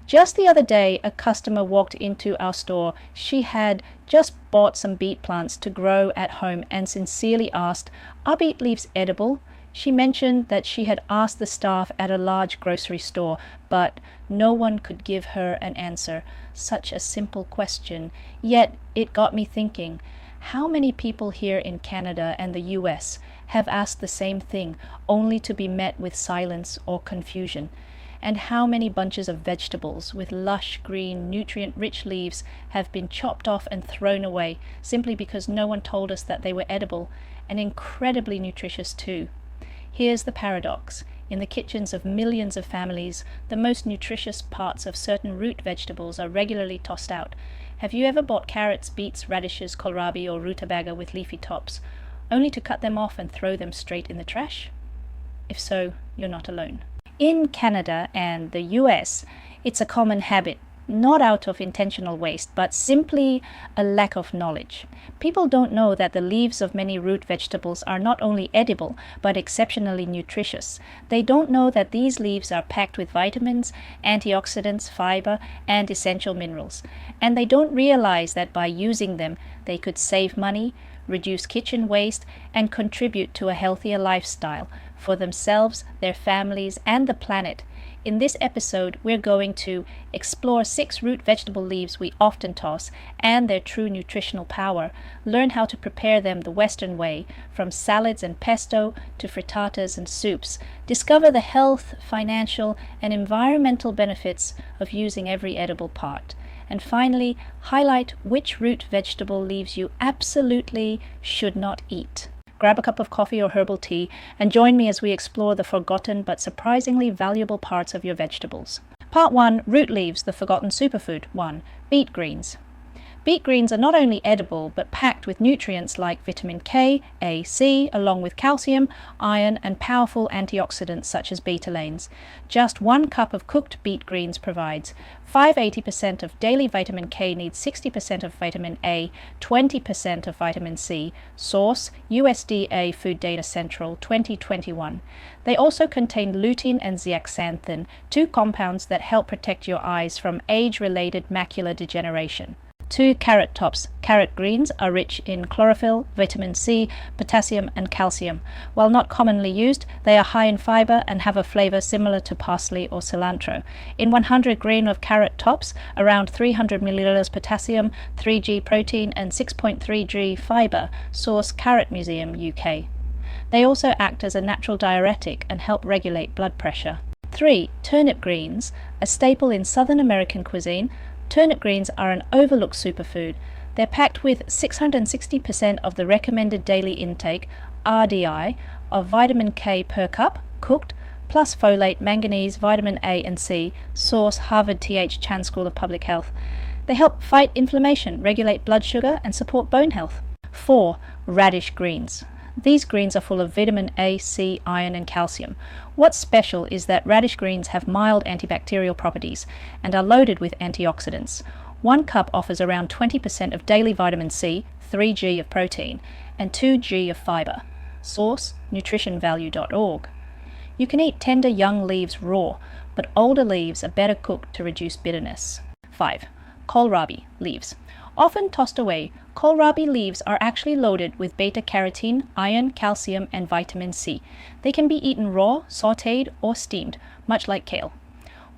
Just the other day, a customer walked into our store. She had just bought some beet plants to grow at home and sincerely asked, "Are beet leaves edible?" She mentioned that she had asked the staff at a large grocery store, but no one could give her an answer. Such a simple question, yet it got me thinking, how many people here in Canada and the US have asked the same thing, only to be met with silence or confusion? And how many bunches of vegetables with lush, green, nutrient-rich leaves have been chopped off and thrown away simply because no one told us that they were edible, and incredibly nutritious too. Here's the paradox. In the kitchens of millions of families, the most nutritious parts of certain root vegetables are regularly tossed out. Have you ever bought carrots, beets, radishes, kohlrabi or rutabaga with leafy tops, only to cut them off and throw them straight in the trash? If so, you're not alone. In Canada and the US, it's a common habit, not out of intentional waste, but simply a lack of knowledge. People don't know that the leaves of many root vegetables are not only edible, but exceptionally nutritious. They don't know that these leaves are packed with vitamins, antioxidants, fiber, and essential minerals. And they don't realize that by using them, they could save money, reduce kitchen waste, and contribute to a healthier lifestyle for themselves, their families, and the planet. In this episode, we're going to explore 6 root vegetable leaves we often toss and their true nutritional power, learn how to prepare them the Western way, from salads and pesto to frittatas and soups, discover the health, financial, and environmental benefits of using every edible part, and finally, highlight which root vegetable leaves you absolutely should not eat. Grab a cup of coffee or herbal tea and join me as we explore the forgotten but surprisingly valuable parts of your vegetables. Part 1. Root leaves, the forgotten superfood. 1. Beet greens. Beet greens are not only edible, but packed with nutrients like vitamin K, A, C, along with calcium, iron, and powerful antioxidants such as betalains. Just 1 cup of cooked beet greens provides 580% of daily vitamin K needs 60% of vitamin A, 20% of vitamin C. Source, USDA Food Data Central, 2021. They also contain lutein and zeaxanthin, 2 compounds that help protect your eyes from age-related macular degeneration. 2. Carrot tops. Carrot greens are rich in chlorophyll, vitamin C, potassium, and calcium. While not commonly used, they are high in fiber and have a flavor similar to parsley or cilantro. In 100 grain of carrot tops, around 300 milliliters potassium, 3G protein, and 6.3G fiber. Source, Carrot Museum, UK. They also act as a natural diuretic and help regulate blood pressure. 3. Turnip greens, a staple in Southern American cuisine. Turnip greens are an overlooked superfood. They're packed with 660% of the recommended daily intake, RDI, of vitamin K per cup, cooked, plus folate, manganese, vitamin A and C. Source, Harvard T.H. Chan School of Public Health. They help fight inflammation, regulate blood sugar, and support bone health. 4. Radish greens. These greens are full of vitamin A, C, iron, and calcium. What's special is that radish greens have mild antibacterial properties and are loaded with antioxidants. 1 cup offers around 20% of daily vitamin C, 3G of protein, and 2G of fiber. Source, nutritionvalue.org. You can eat tender young leaves raw, but older leaves are better cooked to reduce bitterness. 5. Kohlrabi leaves. Often tossed away, kohlrabi leaves are actually loaded with beta-carotene, iron, calcium, and vitamin C. They can be eaten raw, sautéed, or steamed, much like kale.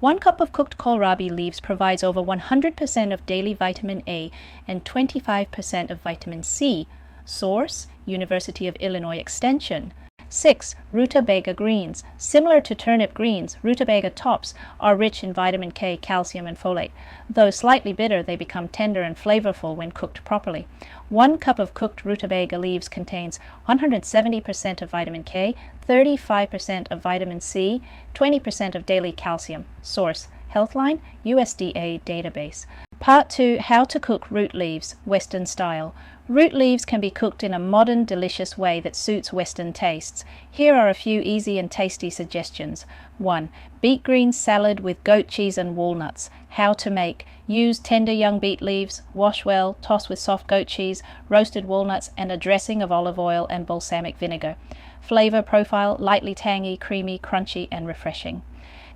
1 cup of cooked kohlrabi leaves provides over 100% of daily vitamin A and 25% of vitamin C. Source, University of Illinois Extension. 6. Rutabaga greens. Similar to turnip greens, rutabaga tops are rich in vitamin K, calcium, and folate. Though slightly bitter, they become tender and flavorful when cooked properly. 1 cup of cooked rutabaga leaves contains 170% of vitamin K, 35% of vitamin C, 20% of daily calcium. Source, Healthline, USDA database. Part 2. How to cook root leaves, Western style. Root leaves can be cooked in a modern, delicious way that suits Western tastes. Here are a few easy and tasty suggestions. 1. Beet greens salad with goat cheese and walnuts. How to make. Use tender young beet leaves, wash well, toss with soft goat cheese, roasted walnuts, and a dressing of olive oil and balsamic vinegar. Flavor profile, lightly tangy, creamy, crunchy, and refreshing.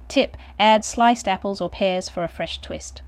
Tip: add sliced apples or pears for a fresh twist.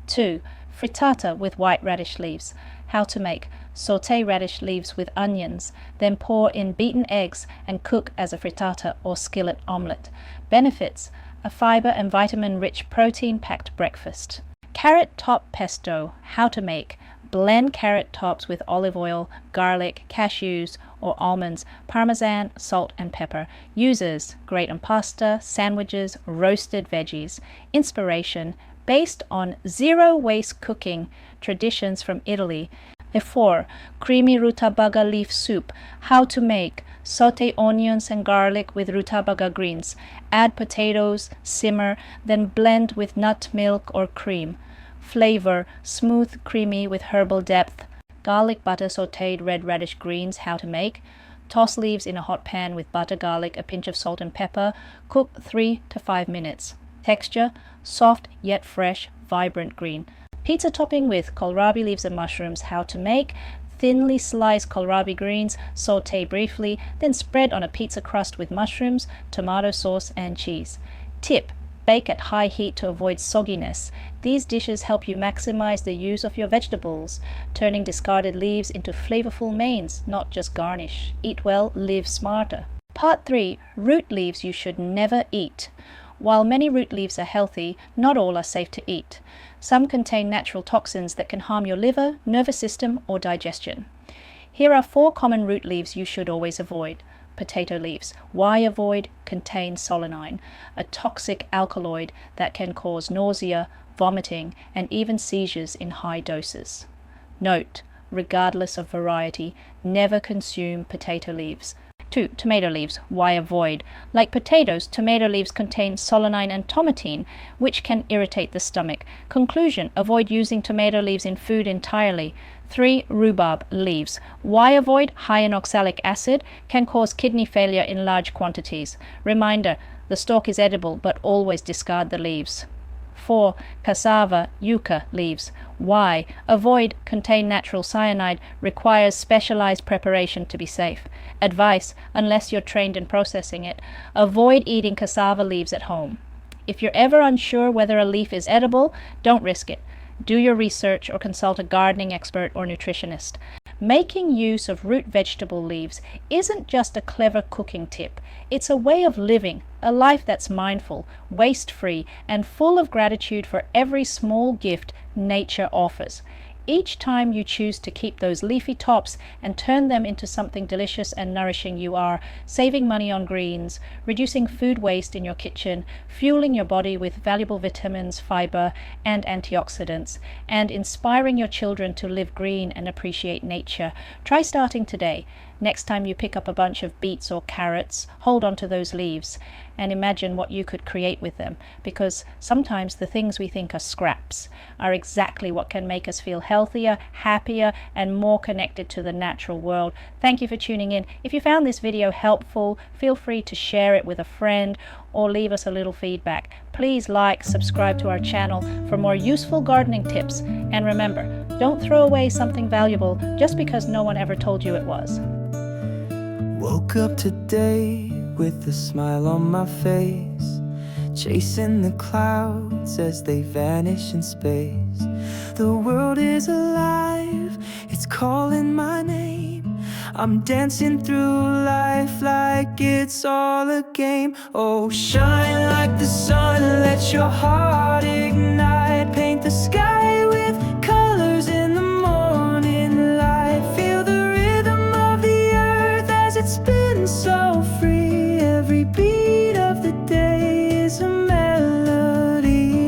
2. Frittata with white radish leaves. How to make: sauté radish leaves with onions, then pour in beaten eggs and cook as a frittata or skillet omelette. Benefits: a fiber and vitamin-rich protein-packed breakfast. Carrot top pesto. How to make: blend carrot tops with olive oil, garlic, cashews or almonds, parmesan, salt and pepper. Uses: grate on pasta, sandwiches, roasted veggies. Inspiration: based on zero-waste cooking traditions from Italy. 4. Creamy rutabaga leaf soup. How to make: saute onions and garlic with rutabaga greens. Add potatoes, simmer, then blend with nut milk or cream. Flavor: smooth, creamy with herbal depth. Garlic butter sauteed red radish greens. How to make: toss leaves in a hot pan with butter, garlic, a pinch of salt and pepper. Cook 3 to 5 minutes. Texture: soft yet fresh, vibrant green. Pizza topping with kohlrabi leaves and mushrooms. How to make: thinly sliced kohlrabi greens, saute briefly, then spread on a pizza crust with mushrooms, tomato sauce and cheese. Tip: bake at high heat to avoid sogginess. These dishes help you maximize the use of your vegetables, turning discarded leaves into flavorful mains, not just garnish. Eat well, live smarter. Part 3. Root leaves you should never eat. While many root leaves are healthy, not all are safe to eat. Some contain natural toxins that can harm your liver, nervous system, or digestion. Here are 4 common root leaves you should always avoid. Potato leaves. Why avoid? Contain solanine, a toxic alkaloid that can cause nausea, vomiting, and even seizures in high doses. Note: regardless of variety, never consume potato leaves. 2. Tomato leaves. Why avoid? Like potatoes, tomato leaves contain solanine and tomatine, which can irritate the stomach. Conclusion: avoid using tomato leaves in food entirely. 3. Rhubarb leaves. Why avoid? High in oxalic acid, can cause kidney failure in large quantities. Reminder: the stalk is edible, but always discard the leaves. 4. Cassava, yucca leaves. Why? Avoid: contain natural cyanide, requires specialized preparation to be safe. Advice: unless you're trained in processing it, avoid eating cassava leaves at home. If you're ever unsure whether a leaf is edible, don't risk it. Do your research or consult a gardening expert or nutritionist. Making use of root vegetable leaves isn't just a clever cooking tip. It's a way of living, a life that's mindful, waste-free, and full of gratitude for every small gift nature offers. Each time you choose to keep those leafy tops and turn them into something delicious and nourishing, you are saving money on greens, reducing food waste in your kitchen, fueling your body with valuable vitamins, fiber, and antioxidants, and inspiring your children to live green and appreciate nature. Try starting today. Next time you pick up a bunch of beets or carrots, hold on to those leaves and imagine what you could create with them, because sometimes the things we think are scraps are exactly what can make us feel healthier, happier, and more connected to the natural world. Thank you for tuning in. If you found this video helpful, feel free to share it with a friend or leave us a little feedback. Please like, subscribe to our channel for more useful gardening tips, and remember, don't throw away something valuable just because no one ever told you it was. Woke up today with a smile on my face, chasing the clouds as they vanish in space. The world is alive, it's calling my name. I'm dancing through life like it's all a game. Oh, shine like the sun, let your heart ignite. Paint the sky with colors in the morning light. Feel the rhythm of the earth as it spins so free. Every beat of the day is a melody.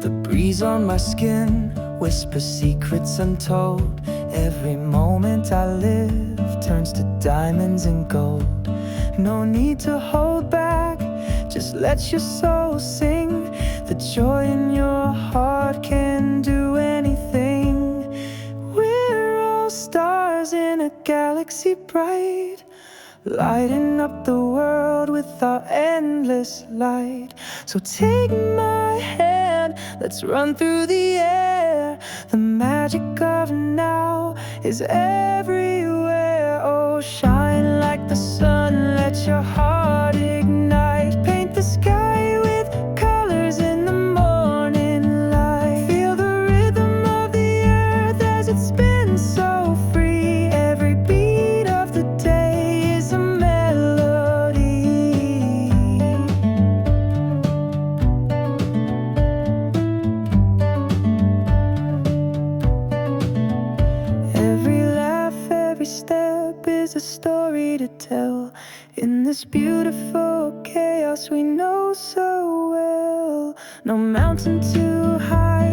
The breeze on my skin whispers secrets untold. Every moment I live turns to diamonds and gold. No need to hold back, just let your soul sing. The joy in your heart can do anything. We're all stars in a galaxy bright, lighting up the world with our endless light. So take my hand, let's run through the air. The magic of now is everywhere. Oh, shine like the sun, let your heart ignite. Paint the sky with colors in the morning light. Feel the rhythm of the earth as it spins so free. Every beat of the day is a melody. Every laugh, every step is a story to tell. In this beautiful chaos we know so well. No mountain too high,